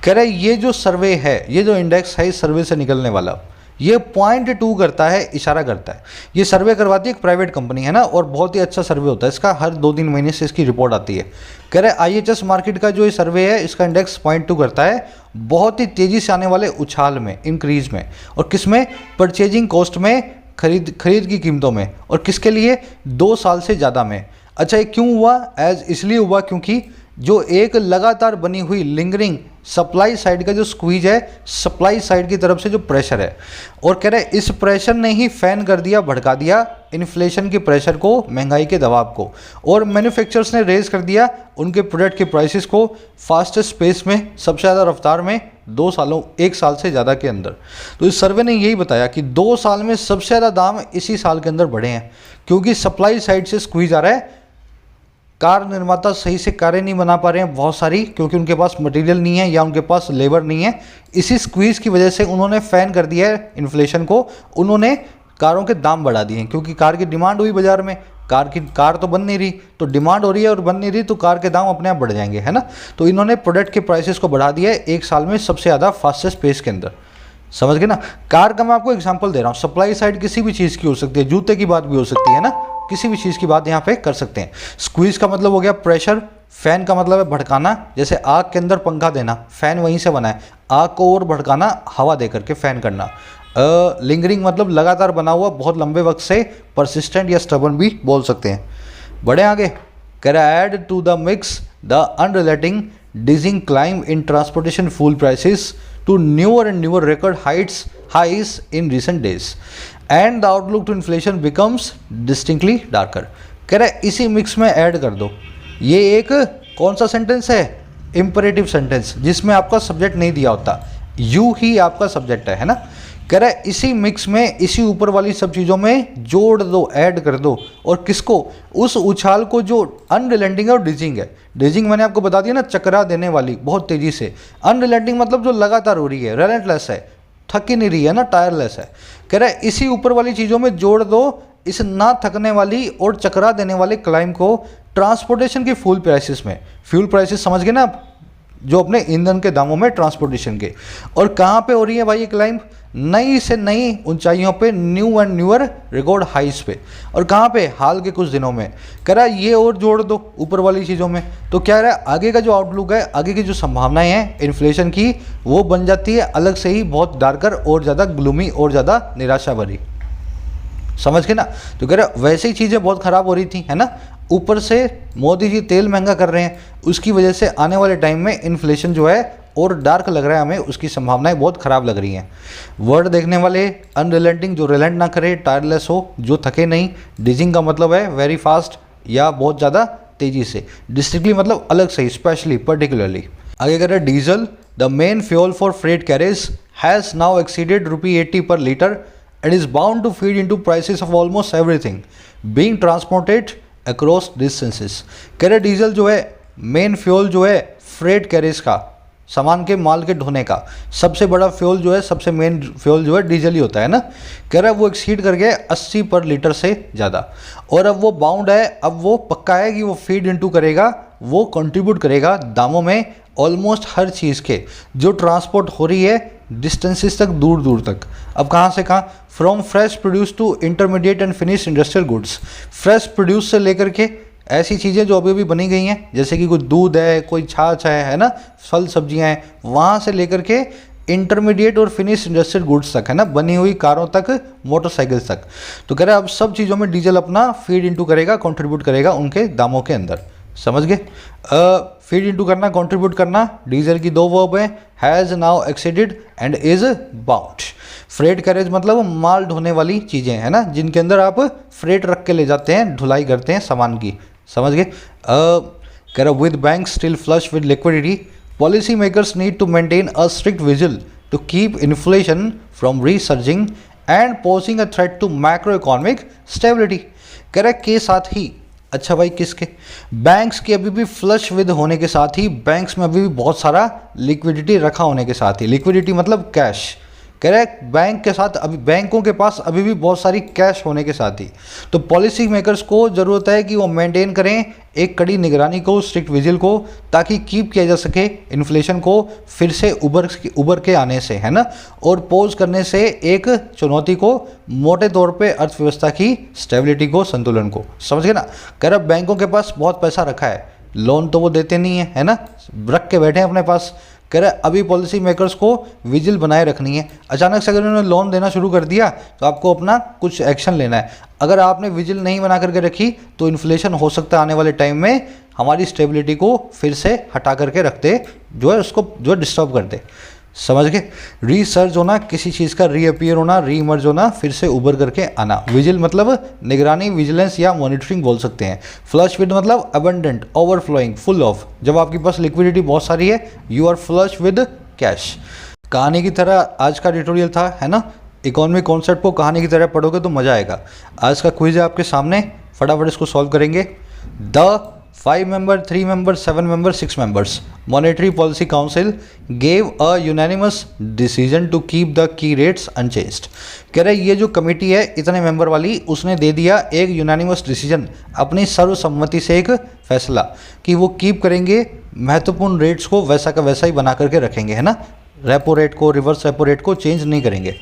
कह रहे ये जो सर्वे है, ये जो index है इस सर्वे से निकलने वाला, ये 0.2 करता है, इशारा करता है। ये सर्वे करवाती है एक प्राइवेट कंपनी, है ना, और बहुत ही अच्छा सर्वे होता है इसका, हर 2-3 महीने से इसकी रिपोर्ट आती है। कह रहे IHS मार्केट का जो ये सर्वे है, इसका इंडेक्स 0.2 करता है, बहुत ही तेज़ी से आने वाले उछाल में, इंक्रीज में, और किसमें, परचेजिंग कॉस्ट में, खरीद की कीमतों में, और किसके लिए, 2 साल से ज़्यादा में। अच्छा, ये क्यों हुआ, इसलिए हुआ क्योंकि जो एक लगातार बनी हुई लिंगरिंग सप्लाई साइड का जो स्क्वीज है, सप्लाई साइड की तरफ से जो प्रेशर है, और कह रहे इस प्रेशर ने ही फैन कर दिया, भड़का दिया इन्फ्लेशन के प्रेशर को, महंगाई के दबाव को, और मैन्युफैक्चरर्स ने रेज कर दिया उनके प्रोडक्ट के प्राइसेस को फास्टेस्ट पेस में, सबसे ज़्यादा रफ्तार में, 1 साल से ज़्यादा के अंदर। तो इस सर्वे ने यही बताया कि 2 साल में सबसे ज़्यादा दाम इसी साल के अंदर बढ़े हैं, क्योंकि सप्लाई साइड से स्क्वीज आ रहा है। कार निर्माता सही से कारें नहीं बना पा रहे हैं बहुत सारी, क्योंकि उनके पास मटेरियल नहीं है या उनके पास लेबर नहीं है। इसी स्क्वीज़ की वजह से उन्होंने फैन कर दिया है इन्फ्लेशन को, उन्होंने कारों के दाम बढ़ा दिए हैं, क्योंकि कार की डिमांड हुई बाज़ार में, कार तो बन नहीं रही, तो डिमांड हो रही है और बन नहीं रही, तो कार के दाम अपने आप बढ़ जाएंगे, है ना। तो इन्होंने प्रोडक्ट के प्राइसेस को बढ़ा दिया है 1 साल में सबसे ज़्यादा फास्टेस्ट पेस के अंदर, समझ गए ना। कार का मैं आपको एग्जांपल दे रहा हूँ, सप्लाई साइड किसी भी चीज़ की हो सकती है, जूते की बात भी हो सकती है ना, किसी भी चीज़ की बात यहाँ पे कर सकते हैं। स्क्वीज का मतलब हो गया प्रेशर, फैन का मतलब है भड़काना, जैसे आग के अंदर पंखा देना, फैन वहीं से बना है, आग को और भड़काना हवा दे करके फैन करना। लिंगरिंग मतलब लगातार बना हुआ, बहुत लंबे वक्त से, परसिस्टेंट या स्टबर्न भी बोल सकते हैं। बढ़े आगे, can add to the mix the unrelenting dizzying climb in transportation fuel prices to newer and newer record highs in recent days and the outlook to inflation becomes distinctly darker। कह रहा है इसी मिक्स में add कर दो। ये एक कौन सा सेंटेंस है? इंपरेटिव सेंटेंस, जिसमें आपका सब्जेक्ट नहीं दिया होता, यू ही आपका सब्जेक्ट है ना। कह रहा है इसी मिक्स में, इसी ऊपर वाली सब चीज़ों में जोड़ दो, ऐड कर दो। और किसको? उस उछाल को जो अनरिलेंटिंग है और डिजिंग है। डिजिंग मैंने आपको बता दिया ना, चकरा देने वाली बहुत तेज़ी से। अनरिलेंटिंग मतलब जो लगातार हो रही है, रेलेंटलेस है, थक ही नहीं रही है ना, टायरलेस है। कह रहा है इसी ऊपर वाली चीज़ों में जोड़ दो इस ना थकने वाली और चकरा देने वाले क्लाइम को ट्रांसपोर्टेशन की फ्यूल प्राइसेस में। फ्यूल प्राइसेस समझ गए ना आप, जो अपने ईंधन के दामों में ट्रांसपोर्टेशन के। और कहाँ पे हो रही है भाई ये क्लाइंब? नई से नई ऊंचाइयों पे, न्यू एंड न्यूअर रिकॉर्ड हाइस पे। और कहाँ पे? हाल के कुछ दिनों में। कह रहा है ये और जोड़ दो ऊपर वाली चीज़ों में, तो क्या रहा है आगे का जो आउटलुक है, आगे की जो संभावनाएं हैं इन्फ्लेशन की, वो बन जाती है अलग से ही बहुत डार्कर और ज़्यादा ग्लूमी और ज़्यादा निराशा भरी। समझ के ना? तो कह रहे वैसे ही चीज़ें बहुत ख़राब हो रही थी, है ना। ऊपर से मोदी जी तेल महंगा कर रहे हैं, उसकी वजह से आने वाले टाइम में इन्फ्लेशन जो है और डार्क लग रहा है हमें, उसकी संभावनाएं बहुत ख़राब लग रही हैं। वर्ड देखने वाले, अनरिलेंटिंग जो रिलेंट ना करे, टायरलेस हो, जो थके नहीं। डिजिंग का मतलब है वेरी फास्ट या बहुत ज़्यादा तेज़ी से। डिस्ट्रिक्टली मतलब अलग से, स्पेशली, पर्टिकुलरली। आगे कह रहे हैं diesel the main fuel for freight carriage has now exceeded ₹80 पर litre and is bound to feed into prices of almost everything being transported across distances। कह रहे डीजल जो है मेन फ्यूल जो है फ्रेट कैरेज का, सामान के माल के ढोने का सबसे बड़ा फ्यूल जो है, सबसे मेन फ्यूल जो है डीजल ही होता है ना। कह रहा है वो एक्सीड कर गया 80 पर लीटर से ज़्यादा। और अब वो बाउंड है, अब वो पक्का है कि वो फीड इनटू करेगा, वो कंट्रीब्यूट करेगा दामों में ऑलमोस्ट हर चीज़ के जो ट्रांसपोर्ट हो रही है डिस्टेंसेस तक, दूर दूर तक। अब कहाँ से कहाँ? From fresh produce to intermediate and finish industrial goods. Fresh produce से लेकर के ऐसी चीज़ें जो अभी अभी बनी गई हैं, जैसे कि कोई दूध है, कोई छाछ है ना, फल सब्जियां हैं, वहाँ से लेकर के इंटरमीडिएट और फिनिश इंडस्ट्रियल गुड्स तक, है ना, बनी हुई कारों तक, मोटरसाइकिल तक। तो कह रहे हैं अब सब चीज़ों में डीजल अपना फीड इनटू करेगा, कंट्रीब्यूट करेगा उनके दामों के अंदर। समझ गए? फीड इनटू करना, कंट्रीब्यूट करना, डीजल की दो वर्ब है, has now exceeded and is bound. Freight carriage मतलब माल ढोने वाली चीज़ें, है ना, जिनके अंदर आप फ्रेट रख के ले जाते हैं, ढुलाई करते हैं सामान की। समझ गए? कह रहा with bank still flush with liquidity policy makers need to maintain a strict vigil to keep inflation from resurging and posing a threat to macro economic stability. कह रहा के साथ ही, अच्छा भाई किसके? बैंक्स के अभी भी फ्लश विद होने के साथ ही, बैंक्स में अभी भी बहुत सारा लिक्विडिटी रखा होने के साथ ही, लिक्विडिटी मतलब कैश। कह रहे हैं बैंक के साथ, अभी बैंकों के पास अभी भी बहुत सारी कैश होने के साथ ही, तो पॉलिसी मेकर्स को ज़रूरत है कि वो मेंटेन करें एक कड़ी निगरानी को, स्ट्रिक्ट विजिल को, ताकि कीप किया जा सके इन्फ्लेशन को फिर से उबर के आने से, है ना, और पोज करने से एक चुनौती को, मोटे तौर पे अर्थव्यवस्था की स्टेबिलिटी को, संतुलन को। समझ गए ना? कह रहे बैंकों के पास बहुत पैसा रखा है, लोन तो वो देते नहीं है ना, रख के बैठे हैं अपने पास। कह रहे अभी पॉलिसी मेकर्स को विजिल बनाए रखनी है। अचानक से अगर उन्होंने लोन देना शुरू कर दिया तो आपको अपना कुछ एक्शन लेना है। अगर आपने विजिल नहीं बना करके रखी तो इन्फ्लेशन हो सकता है आने वाले टाइम में हमारी स्टेबिलिटी को फिर से हटा करके रखते, जो है उसको जो है डिस्टर्ब कर दे। समझ गए? रीसर्च होना, किसी चीज़ का रीअपियर होना, रीइमर्ज होना, फिर से उभर करके आना। विजिल मतलब निगरानी, विजिलेंस या मॉनिटरिंग बोल सकते हैं। फ्लश विद मतलब अबंडेंट, ओवरफ्लोइंग, फुल ऑफ। जब आपके पास लिक्विडिटी बहुत सारी है, you are flush with cash. कहानी की तरह आज का ट्यूटोरियल था, है ना। इकोनॉमिक कॉन्सेप्ट को कहानी की तरह पढ़ोगे तो मज़ा आएगा। आज का क्विज है आपके सामने, फटाफट इसको सॉल्व करेंगे। The 5 member, 3 member, 7 member, 6 members Monetary Policy Council gave a unanimous decision to keep the key rates unchanged। कह रहे ये जो कमेटी है इतने मेंबर वाली, उसने दे दिया एक यूनानिमस डिसीजन, अपनी सर्वसम्मति से एक फैसला कि वो कीप करेंगे महत्वपूर्ण रेट्स को वैसा का वैसा ही बना करके रखेंगे, है ना। रेपो रेट को, रिवर्स रेपो रेट को चेंज नहीं करेंगे।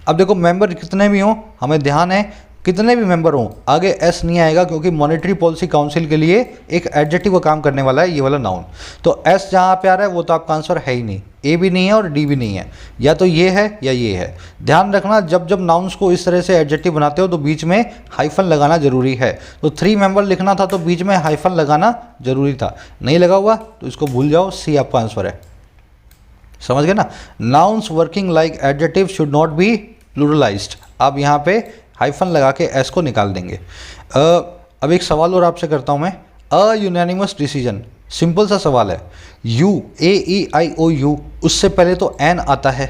अब देखो मेंबर कितने भी हों, हमें ध्यान है कितने भी मेंबर हों आगे एस नहीं आएगा, क्योंकि मॉनेटरी पॉलिसी काउंसिल के लिए एक एडजेक्टिव का काम करने वाला है ये वाला नाउन। तो एस जहाँ पे आ रहा है वो तो आपका आंसर है ही नहीं, ए भी नहीं है और डी भी नहीं है, या तो ये है या ये है। ध्यान रखना जब जब नाउन्स को इस तरह से एडजेक्टिव बनाते हो तो बीच में हाइफन लगाना जरूरी है। तो 3 मेंबर लिखना था तो बीच में हाइफन लगाना जरूरी था, नहीं लगा हुआ तो इसको भूल जाओ, सी आपका आंसर है। समझ गए ना। Nouns working like adjective should not be pluralised, आप यहाँ पे हाइफन लगा के एस को निकाल देंगे। अब एक सवाल और आपसे करता हूँ मैं। अ यूनानिमस डिसीजन, सिंपल सा सवाल है। यू AEIOU उससे पहले तो एन आता है,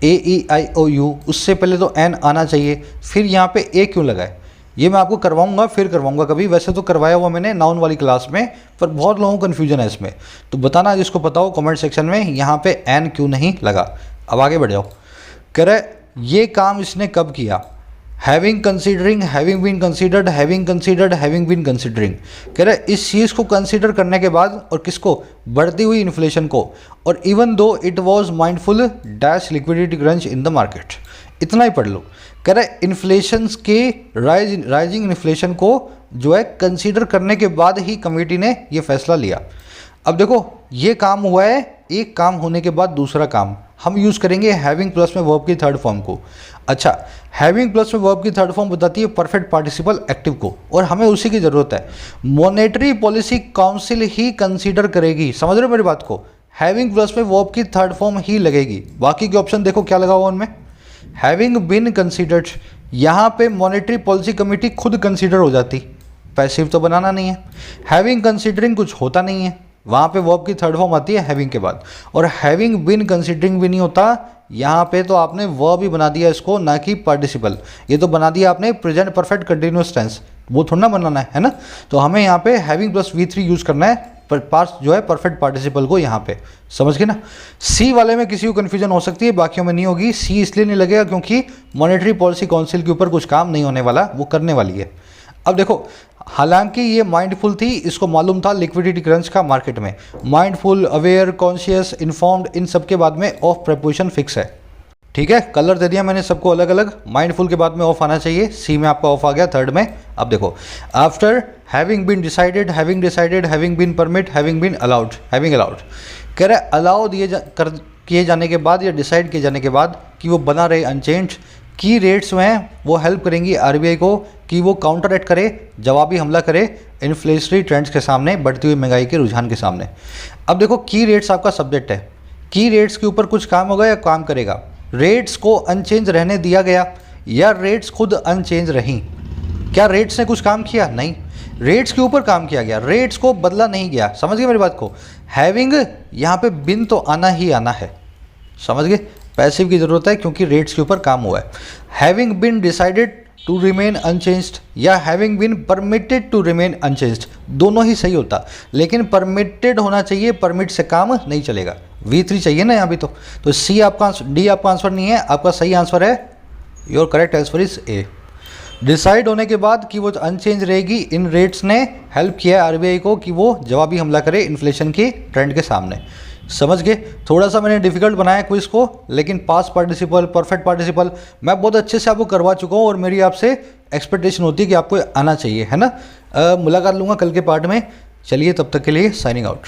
AEIOU उससे पहले तो एन आना चाहिए, फिर यहाँ पे ए क्यों लगा है? ये मैं आपको करवाऊंगा, फिर करवाऊंगा कभी, वैसे तो करवाया हुआ मैंने नाउन वाली क्लास में, पर बहुत लोगों को कन्फ्यूजन है इसमें। तो बताना जिसको पता हो कमेंट सेक्शन में यहाँ पे एन क्यों नहीं लगा। अब आगे बढ़ जाओ। कह रहे ये काम इसने कब किया? Having considering, having been considered, having considered, having been considering. कह रहे इस चीज़ को कंसीडर करने के बाद, और किसको? बढ़ती हुई इन्फ्लेशन को, और even though it was mindful dash liquidity crunch in the market. इतना ही पढ़ लो। कह रहे इन्फ्लेशन के राइजिंग इन्फ्लेशन को जो है कंसीडर करने के बाद ही कमेटी ने ये फैसला लिया। अब देखो ये काम हुआ है, एक काम होने के बाद दूसरा काम, हम यूज़ करेंगे हैविंग प्लस में वर्ब की थर्ड फॉर्म को। अच्छा, हैविंग प्लस में वर्ब की थर्ड फॉर्म बताती है परफेक्ट पार्टिसिपल एक्टिव को, और हमें उसी की ज़रूरत है। मॉनेटरी पॉलिसी काउंसिल ही कंसीडर करेगी, समझ रहे हो मेरी बात को? हैविंग प्लस में वर्ब की थर्ड फॉर्म ही लगेगी। बाकी के ऑप्शन देखो क्या लगा हुआ उनमें, हैविंग बीन कंसीडर्ड। यहाँ पे मॉनेटरी पॉलिसी कमेटी खुद कंसीडर हो जाती, पैसिव तो बनाना नहीं है। हैविंग कंसीडरिंग कुछ होता नहीं है, वहाँ पे वर्ब की थर्ड फॉर्म आती है हैविंग के बाद, और हैविंग बीन कंसीडरिंग भी नहीं होता। यहाँ पे तो आपने वर्ब ही बना दिया इसको, ना कि पार्टिसिपल। ये तो बना दिया आपने प्रेजेंट परफेक्ट कंटिन्यूअस टेंस, वो थोड़ा ना बनाना है ना। तो हमें यहाँ पे हैविंग प्लस V3 यूज़ करना है, पर पार्ट जो है परफेक्ट पार्टिसिपल को यहाँ पे, समझ गए ना। सी वाले में किसी को कन्फ्यूजन हो सकती है, बाकियों में नहीं होगी। सी इसलिए नहीं लगेगा क्योंकि मॉनेटरी पॉलिसी काउंसिल के ऊपर कुछ काम नहीं होने वाला, वो करने वाली है। अब देखो, हालांकि ये माइंडफुल थी, इसको मालूम था लिक्विडिटी क्रंच का मार्केट में। माइंडफुल, अवेयर, कॉन्शियस, इन्फॉर्म्ड, इन सब के बाद में ऑफ प्रेपोजिशन फिक्स है। ठीक है, कलर दे दिया मैंने सबको अलग अलग। माइंडफुल के बाद में ऑफ आना चाहिए, सी में आपका ऑफ आ गया थर्ड में। अब देखो, after having been decided, having decided, having been permit, having been allowed, having allowed. कह रहे अलाउ किए जाने के बाद या डिसाइड किए जाने के बाद कि वो बना रहे अनचेंज, की रेट्स में हैं वो हेल्प करेंगी आरबीआई को कि वो काउंटर एक्ट करे, जवाबी हमला करे इन्फ्लेशनरी ट्रेंड्स के सामने, बढ़ती हुई महंगाई के रुझान के सामने। अब देखो, की रेट्स आपका सब्जेक्ट है, की रेट्स के ऊपर कुछ काम होगा या काम करेगा? रेट्स को अनचेंज रहने दिया गया या रेट्स खुद अनचेंज रहीं? क्या रेट्स ने कुछ काम किया? नहीं, रेट्स के ऊपर काम किया गया, रेट्स को बदला नहीं गया। समझ गए मेरी बात को? हैविंग यहाँ पे बिन तो आना ही आना है, समझ गए? पैसिव की जरूरत है क्योंकि रेट्स के ऊपर काम हुआ है। Having been decided to remain unchanged या having been permitted to remain unchanged, दोनों ही सही होता, लेकिन परमिटेड होना चाहिए, परमिट से काम नहीं चलेगा। V3 चाहिए ना यहाँ भी तो सी आपका, डी आपका आंसर नहीं है, आपका सही आंसर है, your correct answer is a. Decide होने के बाद कि वो अनचेंज रहेगी, इन रेट्स ने हेल्प किया है आरबीआई को कि वो जवाबी हमला करे इन्फ्लेशन की ट्रेंड के सामने। समझ गए? थोड़ा सा मैंने डिफिकल्ट बनाया क्विज को, लेकिन पास्ट पार्टिसिपल, परफेक्ट पार्टिसिपल मैं बहुत अच्छे से आपको करवा चुका हूँ, और मेरी आपसे एक्सपेक्टेशन होती है कि आपको आना चाहिए, है ना। मुलाकात लूँगा कल के पार्ट में। चलिए, तब तक के लिए साइनिंग आउट।